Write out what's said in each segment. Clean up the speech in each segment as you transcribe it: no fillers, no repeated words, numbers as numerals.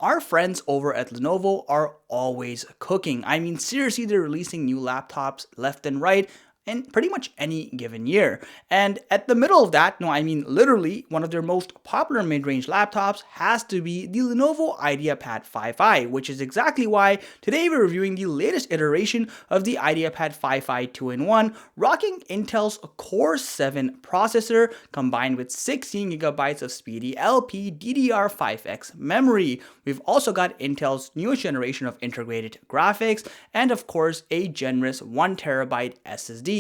Our friends over at Lenovo are always cooking. I mean, seriously, they're releasing new laptops left and right in pretty much any given year. And at the middle of that, no, I mean literally, one of their most popular mid-range laptops has to be the Lenovo IdeaPad 5i, which is exactly why today we're reviewing the latest iteration of the IdeaPad 5i 2-in-1, rocking Intel's Core 7 processor combined with 16GB of speedy LPDDR5X memory. We've also got Intel's newest generation of integrated graphics and of course a generous 1TB SSD.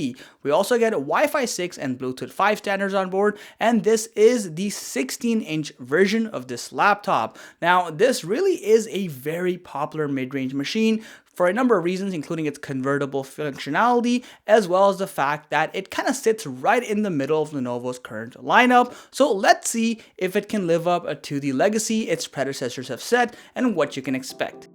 We also get Wi-Fi 6 and Bluetooth 5 standards on board, and this is the 16-inch version of this laptop. Now, this really is a very popular mid-range machine for a number of reasons, including its convertible functionality, as well as the fact that it kind of sits right in the middle of Lenovo's current lineup. So let's see if it can live up to the legacy its predecessors have set and what you can expect.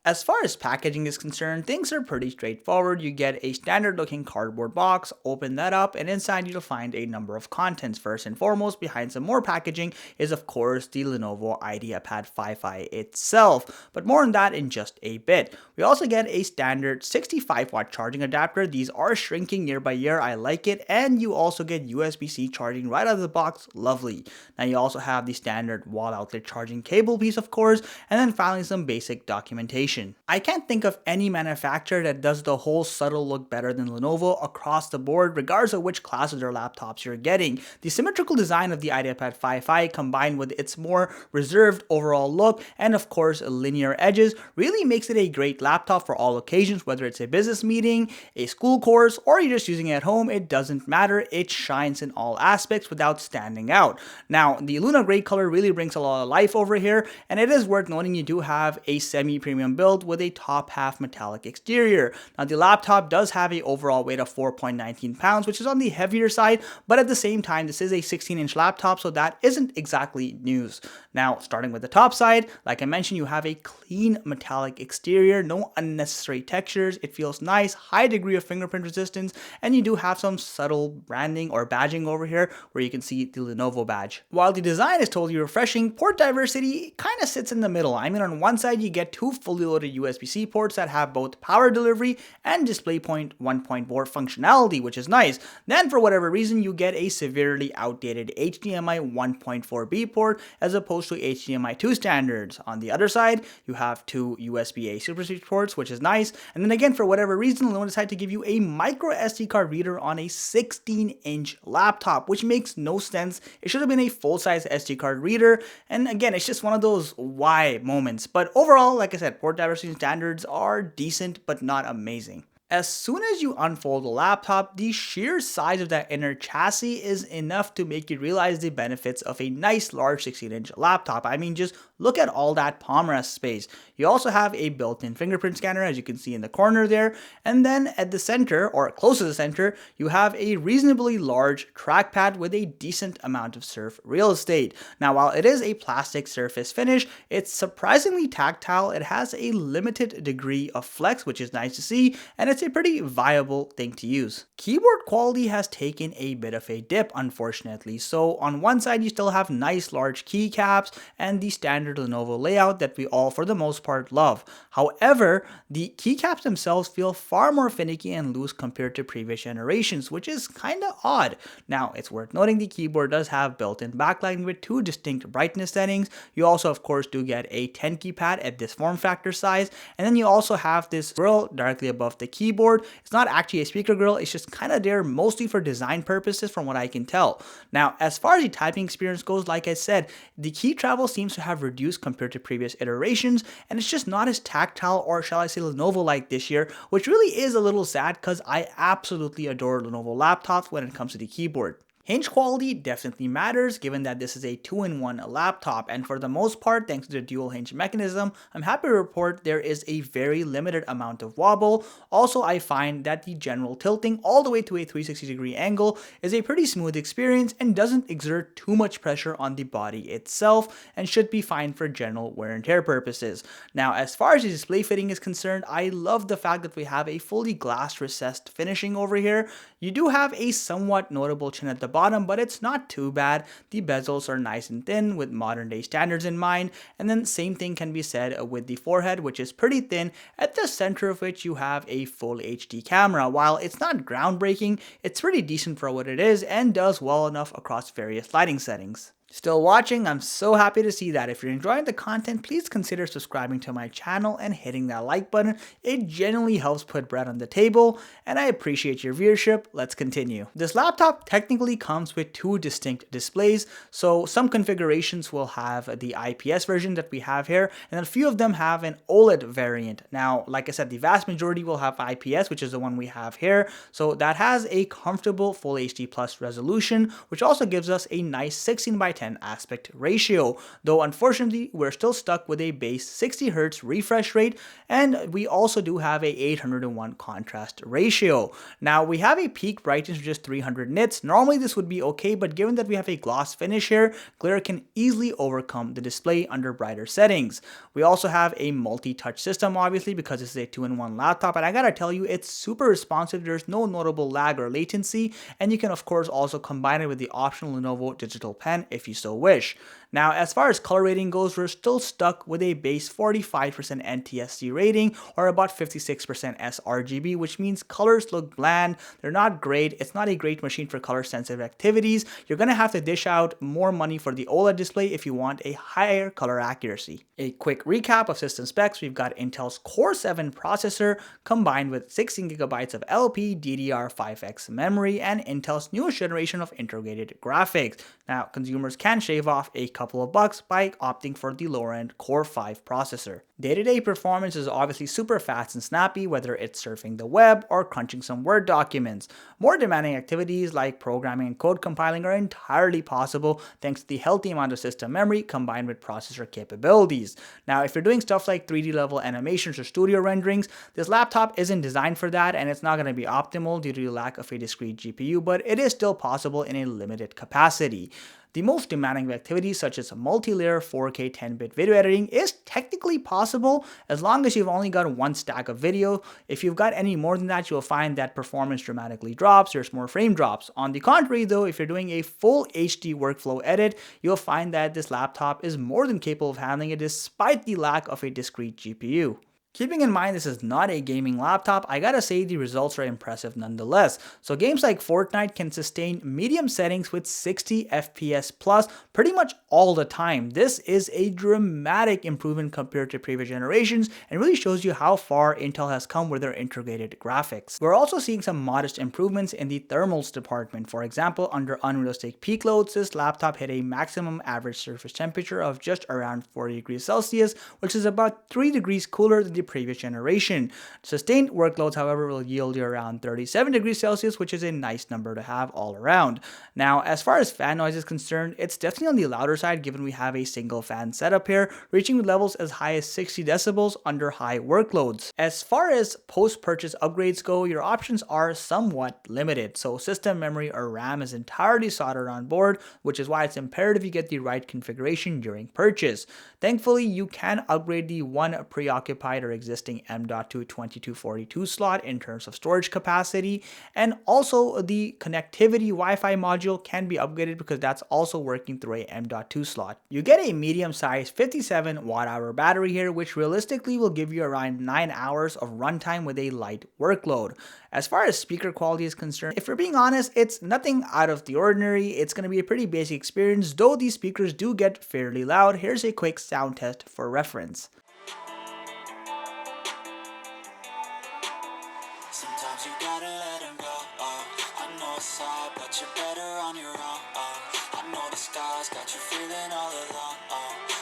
As far as packaging is concerned, things are pretty straightforward. You get a standard looking cardboard box, open that up, and inside you'll find a number of contents. First and foremost, behind some more packaging is of course the Lenovo IdeaPad 5i itself, but more on that in just a bit. We also get a standard 65-watt charging adapter. These are shrinking year by year, I like it, and you also get USB-C charging right out of the box, lovely. Now you also have the standard wall outlet charging cable piece of course, and then finally some basic documentation. I can't think of any manufacturer that does the whole subtle look better than Lenovo across the board, regardless of which class of their laptops you're getting. The symmetrical design of the IdeaPad 5i combined with its more reserved overall look and of course linear edges really makes it a great laptop for all occasions, whether it's a business meeting, a school course, or you're just using it at home. It doesn't matter, it shines in all aspects without standing out. Now, the Luna Gray color really brings a lot of life over here, and it is worth noting you do have a semi-premium build with a top half metallic exterior. Now the laptop does have a overall weight of 4.19 pounds, which is on the heavier side, but at the same time this is a 16-inch laptop, so that isn't exactly news. Now starting with the top side, like I mentioned, you have a clean metallic exterior, no unnecessary textures, it feels nice, high degree of fingerprint resistance, and you do have some subtle branding or badging over here where you can see the Lenovo badge. While the design is totally refreshing, port diversity kind of sits in the middle. I mean, on one side you get two fully loaded USB-C ports that have both power delivery and DisplayPort 1.4 functionality, which is nice. Then for whatever reason you get a severely outdated HDMI 1.4b port as opposed to HDMI 2 standards. On the other side you have two USB-A Super Switch ports, which is nice, and then again for whatever reason Lenovo decided to give you a micro SD card reader on a 16-inch laptop, which makes no sense. It should have been a full-size SD card reader, and again it's just one of those why moments. But overall, like I said, port diversity standards are decent but not amazing. As soon as you unfold the laptop, the sheer size of that inner chassis is enough to make you realize the benefits of a nice large 16-inch laptop. I mean, just look at all that palm rest space. You also have a built-in fingerprint scanner, as you can see in the corner there, and then at the center, or close to the center, you have a reasonably large trackpad with a decent amount of surface real estate. Now, while it is a plastic surface finish, it's surprisingly tactile. It has a limited degree of flex, which is nice to see, and it's a pretty viable thing to use. Keyboard quality has taken a bit of a dip, unfortunately. So on one side you still have nice large keycaps and the standard Lenovo layout that we all for the most part love. However, the keycaps themselves feel far more finicky and loose compared to previous generations, which is kinda odd. Now it's worth noting the keyboard does have built-in backlighting with two distinct brightness settings. You also of course do get a 10 key pad at this form factor size, and then you also have this grill directly above the keyboard. It's not actually a speaker grill, it's just kind of there mostly for design purposes from what I can tell. Now, as far as the typing experience goes, like I said, the key travel seems to have reduced compared to previous iterations, and it's just not as tactile, or shall I say Lenovo-like this year, which really is a little sad because I absolutely adore Lenovo laptops when it comes to the keyboard. Hinge quality definitely matters given that this is a 2-in-1 laptop, and for the most part, thanks to the dual hinge mechanism, I'm happy to report there is a very limited amount of wobble. Also, I find that the general tilting all the way to a 360-degree angle is a pretty smooth experience and doesn't exert too much pressure on the body itself and should be fine for general wear and tear purposes. Now, as far as the display fitting is concerned, I love the fact that we have a fully glass recessed finishing over here. You do have a somewhat notable chin at the bottom, but it's not too bad. The bezels are nice and thin with modern day standards in mind, and then same thing can be said with the forehead, which is pretty thin, at the center of which you have a full HD camera. While it's not groundbreaking, it's pretty decent for what it is and does well enough across various lighting settings. Still watching? I'm so happy to see that. If you're enjoying the content, please consider subscribing to my channel and hitting that like button. It genuinely helps put bread on the table, and I appreciate your viewership. Let's continue. This laptop technically comes with two distinct displays, so some configurations will have the IPS version that we have here, and a few of them have an OLED variant. Now, like I said, the vast majority will have IPS, which is the one we have here, so that has a comfortable Full HD Plus resolution, which also gives us a nice 16:10 aspect ratio, though unfortunately we're still stuck with a base 60Hz refresh rate, and we also do have a 800:1 contrast ratio. Now we have a peak brightness of just 300 nits. Normally this would be okay, but given that we have a gloss finish here, glare can easily overcome the display under brighter settings. We also have a multi-touch system, obviously, because this is a 2-in-1 laptop, and I gotta tell you, it's super responsive. There's no notable lag or latency, and you can of course also combine it with the optional Lenovo digital pen if you so wish. Now, as far as color rating goes, we're still stuck with a base 45% NTSC rating or about 56% sRGB, which means colors look bland, they're not great, it's not a great machine for color sensitive activities. You're gonna have to dish out more money for the OLED display if you want a higher color accuracy. A quick recap of system specs: we've got Intel's Core 7 processor combined with 16GB of LPDDR5X memory and Intel's newest generation of integrated graphics. Now, consumers can shave off a couple of bucks by opting for the lower end Core 5 processor. Day-to-day performance is obviously super fast and snappy, whether it's surfing the web or crunching some Word documents. More demanding activities like programming and code compiling are entirely possible thanks to the healthy amount of system memory combined with processor capabilities. Now, if you're doing stuff like 3D level animations or studio renderings, this laptop isn't designed for that, and it's not going to be optimal due to the lack of a discrete GPU, but it is still possible in a limited capacity. The most demanding activities such as multi-layer 4K 10-bit video editing is technically possible as long as you've only got one stack of video. If you've got any more than that, you'll find that performance dramatically drops, there's more frame drops. On the contrary though, if you're doing a full HD workflow edit, you'll find that this laptop is more than capable of handling it despite the lack of a discrete GPU. Keeping in mind this is not a gaming laptop, I gotta say the results are impressive nonetheless. So games like Fortnite can sustain medium settings with 60 FPS plus pretty much all the time. This is a dramatic improvement compared to previous generations and really shows you how far Intel has come with their integrated graphics. We're also seeing some modest improvements in the thermals department. For example, under unrealistic peak loads, this laptop hit a maximum average surface temperature of just around 40 degrees Celsius, which is about 3 degrees cooler than the previous generation. Sustained workloads, however, will yield you around 37 degrees Celsius, which is a nice number to have all around. Now, as far as fan noise is concerned, it's definitely on the louder side given we have a single fan setup here, reaching levels as high as 60 decibels under high workloads. As far as post-purchase upgrades go, your options are somewhat limited. So system memory or RAM is entirely soldered on board, which is why it's imperative you get the right configuration during purchase. Thankfully, you can upgrade the one preoccupied or existing M.2 2242 slot in terms of storage capacity, and also the connectivity Wi-Fi module can be upgraded because that's also working through a M.2 slot. You get a medium-sized 57 watt-hour battery here, which realistically will give you around 9 hours of runtime with a light workload. As far as speaker quality is concerned, if we're being honest, it's nothing out of the ordinary. It's going to be a pretty basic experience, though these speakers do get fairly loud. Here's a quick sound test for reference. Sometimes you gotta let him go. I know it's hard, but you're better on your own. I know the scars got you feeling all alone.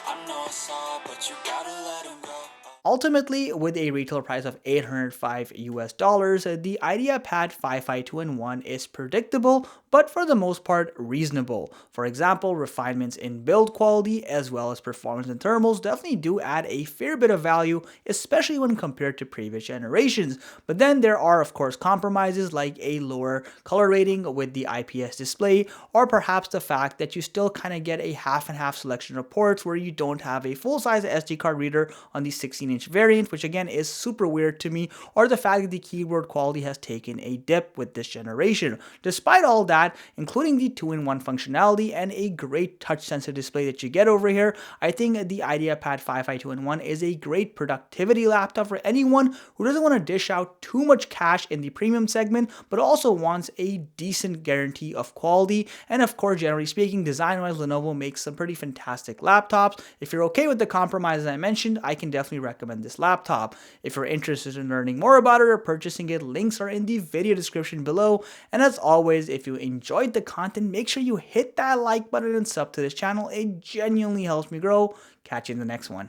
I know it's hard, but you gotta let him go. Ultimately, with a retail price of $805 US, the IdeaPad 5i 2-in-1 is predictable but for the most part reasonable. For example, refinements in build quality as well as performance and thermals definitely do add a fair bit of value, especially when compared to previous generations. But then there are of course compromises like a lower color rating with the IPS display, or perhaps the fact that you still kind of get a half and half selection of ports where you don't have a full-size SD card reader on the 16-inch variant, which again is super weird to me, or the fact that the keyboard quality has taken a dip with this generation. Despite all that, including the 2-in-1 functionality and a great touch-sensitive display that you get over here, I think the IdeaPad 5i 2-in-1 is a great productivity laptop for anyone who doesn't want to dish out too much cash in the premium segment, but also wants a decent guarantee of quality. And of course, generally speaking, design-wise, Lenovo makes some pretty fantastic laptops. If you're okay with the compromises I mentioned, I can definitely recommend this laptop. If you're interested in learning more about it or purchasing it, links are in the video description below. And as always, if you enjoyed the content, make sure you hit that like button and sub to this channel. It genuinely helps me grow. Catch you in the next one.